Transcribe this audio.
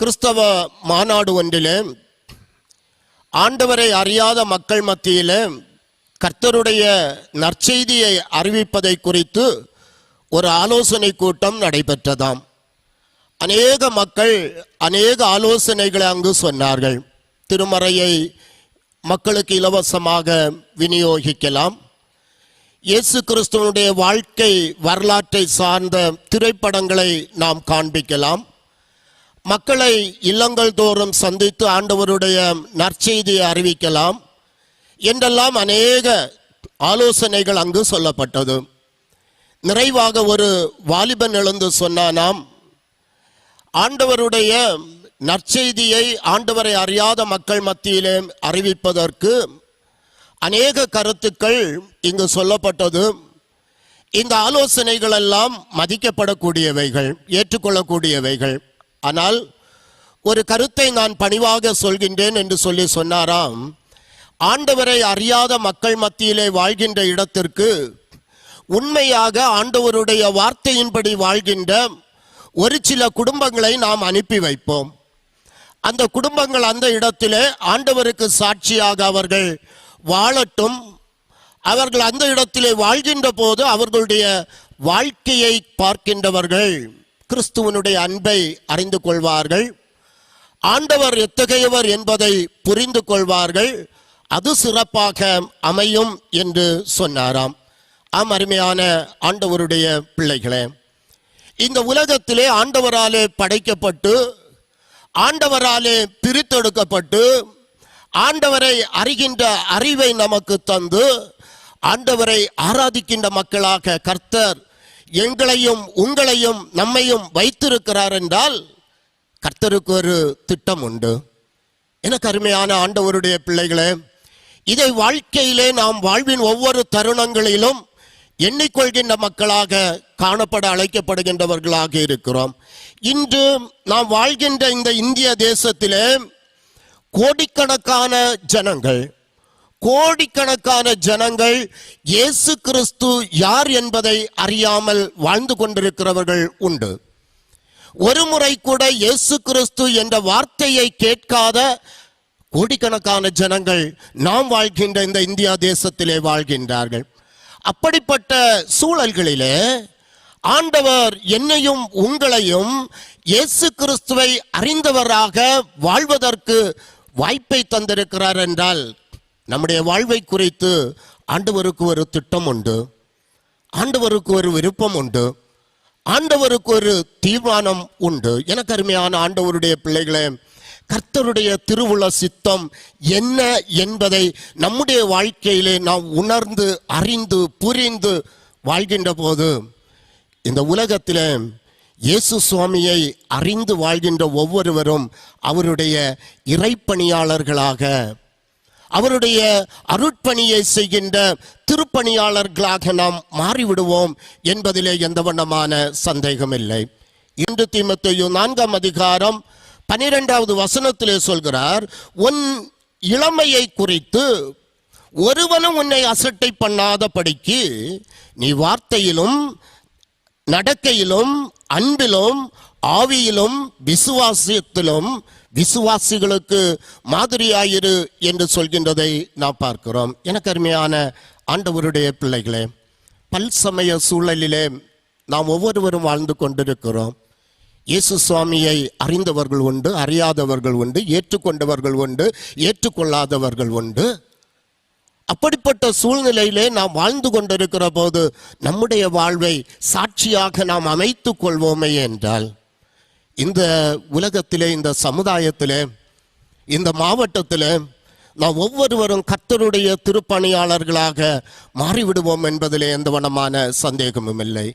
கிறிஸ்தவ மாநாடு ஒன்றிலே ஆண்டவரை அறியாத மக்கள் மத்தியிலே கர்த்தருடைய நற்செய்தியை அறிவிப்பதை குறித்து ஒரு ஆலோசனை கூட்டம் நடைபெற்றதாம். அநேக மக்கள் அநேக ஆலோசனைகளை அங்கு சொன்னார்கள். திருமறையை மக்களுக்கு இலவசமாக விநியோகிக்கலாம். இயேசு கிறிஸ்துவனுடைய வாழ்க்கை வரலாற்றை சார்ந்த திரைப்படங்களை நாம் காண்பிக்கலாம். மக்களை இல்லங்கள் தோறும் சந்தித்து ஆண்டவருடைய நற்செய்தியை அறிவிக்கலாம் என்றெல்லாம் அநேக ஆலோசனைகள் அங்கு சொல்லப்பட்டது. நிறைவாக ஒரு வாலிபன் எழுந்து சொன்னானாம், ஆண்டவருடைய நற்செய்தியை ஆண்டவரை அறியாத மக்கள் மத்தியிலே அறிவிப்பதற்கு அநேக கருத்துக்கள் இங்கு சொல்லப்பட்டது. இந்த ஆலோசனைகள் எல்லாம் மதிக்கப்படக்கூடியவைகள், ஏற்றுக்கொள்ளக்கூடியவைகள். ஆனால் ஒரு கருத்தை நான் பணிவாக சொல்கின்றேன் என்று சொன்னாராம், ஆண்டவரை அறியாத மக்கள் மத்தியிலே வாழ்கின்ற இடத்திற்கு உண்மையாக ஆண்டவருடைய வார்த்தையின்படி வாழ்கின்ற ஒரு சில குடும்பங்களை நாம் அனுப்பி வைப்போம். அந்த குடும்பங்கள் அந்த இடத்திலே ஆண்டவருக்கு சாட்சியாக அவர்கள் வாழட்டும். அவர்கள் அந்த இடத்திலே வாழ்கின்ற போது அவர்களுடைய வாழ்க்கையை பார்க்கின்றவர்கள் கிறிஸ்துவனுடைய அன்பை அறிந்து கொள்வார்கள், ஆண்டவர் எத்தகையவர் என்பதை புரிந்து கொள்வார்கள். அது சிறப்பாக அமையும் என்று சொன்னாராம். அருமையான ஆண்டவருடைய பிள்ளைகளே, இந்த உலகத்திலே ஆண்டவராலே படைக்கப்பட்டு ஆண்டவராலே பிரித்தெடுக்கப்பட்டு ஆண்டவரை அறிகின்ற அறிவை நமக்கு தந்து ஆண்டவரை ஆராதிக்கின்ற மக்களாக கர்த்தர் எங்களையும் உங்களையும் நம்மையும் வைத்திருக்கிறார் என்றால் கர்த்தருக்கு ஒரு திட்டம் உண்டு. எனக்கு அருமையான ஆண்டவருடைய பிள்ளைகளே, இதை வாழ்க்கையிலே நாம் வாழ்வின் ஒவ்வொரு தருணங்களிலும் எண்ணிக்கொள்கின்ற மக்களாக காணப்பட அழைக்கப்படுகின்றவர்களாக இருக்கிறோம். இன்று நாம் வாழ்கின்ற இந்த இந்திய தேசத்திலே கோடிக்கணக்கான ஜனங்கள் இயேசு கிறிஸ்து யார் என்பதை அறியாமல் வாழ்ந்து கொண்டிருக்கிறவர்கள் உண்டு. ஒரு முறை கூட இயேசு கிறிஸ்து என்ற வார்த்தையை கேட்காத கோடிக்கணக்கான ஜனங்கள் நாம் வாழ்கின்ற இந்த இந்தியா தேசத்திலே வாழ்கின்றார்கள். அப்படிப்பட்ட சூழல்களிலே ஆண்டவர் என்னையும் உங்களையும் இயேசு கிறிஸ்துவை அறிந்தவராக வாழ்வதற்கு வாய்ப்பை தந்திருக்கிறார் என்றால் நம்முடைய வாழ்வை குறித்து ஆண்டவருக்கு ஒரு திட்டம் உண்டு, ஆண்டவருக்கு ஒரு விருப்பம் உண்டு, ஆண்டவருக்கு ஒரு தீர்மானம் உண்டு. எனக்கு அருமையான ஆண்டவருடைய பிள்ளைகளே, கர்த்தருடைய திருவுள சித்தம் என்ன என்பதை நம்முடைய வாழ்க்கையிலே நாம் உணர்ந்து அறிந்து புரிந்து வாழ்கின்ற போது இந்த உலகத்திலே இயேசு சுவாமியை அறிந்து வாழ்கின்ற ஒவ்வொருவரும் அவருடைய இறைப்பணியாளர்களாக, அவருடைய அருட்பணியை செய்கின்ற திருப்பணியாளர்களாக நாம் மாறிவிடுவோம் என்பதிலே எந்த வண்ணமான சந்தேகம் இல்லை. 2 தீமோத்தேயு 4ஆம் அதிகாரம் 12வது வசனத்திலே சொல்கிறார், உன் இளமையை குறித்து ஒருவனும் உன்னை அசட்டை பண்ணாத படிக்கு நீ வார்த்தையிலும் நடக்கையிலும் அன்பிலும் ஆவியிலும் விசுவாசத்திலும் விசுவாசிகளுக்கு மாதிரியாயிரு என்று சொல்கின்றதை நாம் பார்க்கிறோம். எனக்கு அருமையான ஆண்டவருடைய பிள்ளைகளே, பல்சமய சூழலிலே நாம் ஒவ்வொருவரும் வாழ்ந்து கொண்டிருக்கிறோம். இயேசு சுவாமியை அறிந்தவர்கள் உண்டு, அறியாதவர்கள் உண்டு, ஏற்றுக்கொண்டவர்கள் உண்டு, ஏற்றுக்கொள்ளாதவர்கள் உண்டு. அப்படிப்பட்ட சூழ்நிலையிலே நாம் வாழ்ந்து கொண்டிருக்கிற போது நம்முடைய வாழ்வை சாட்சியாக நாம் அமைத்து கொள்வோமே என்றால் இந்த உலகத்திலே, இந்த சமுதாயத்திலே, இந்த மாவட்டத்திலே நாம் ஒவ்வொருவரும் கர்த்தருடைய திருப்பணியாளர்களாக மாறிவிடுவோம் என்பதிலே எந்த வண்ணமான சந்தேகமும் இல்லை.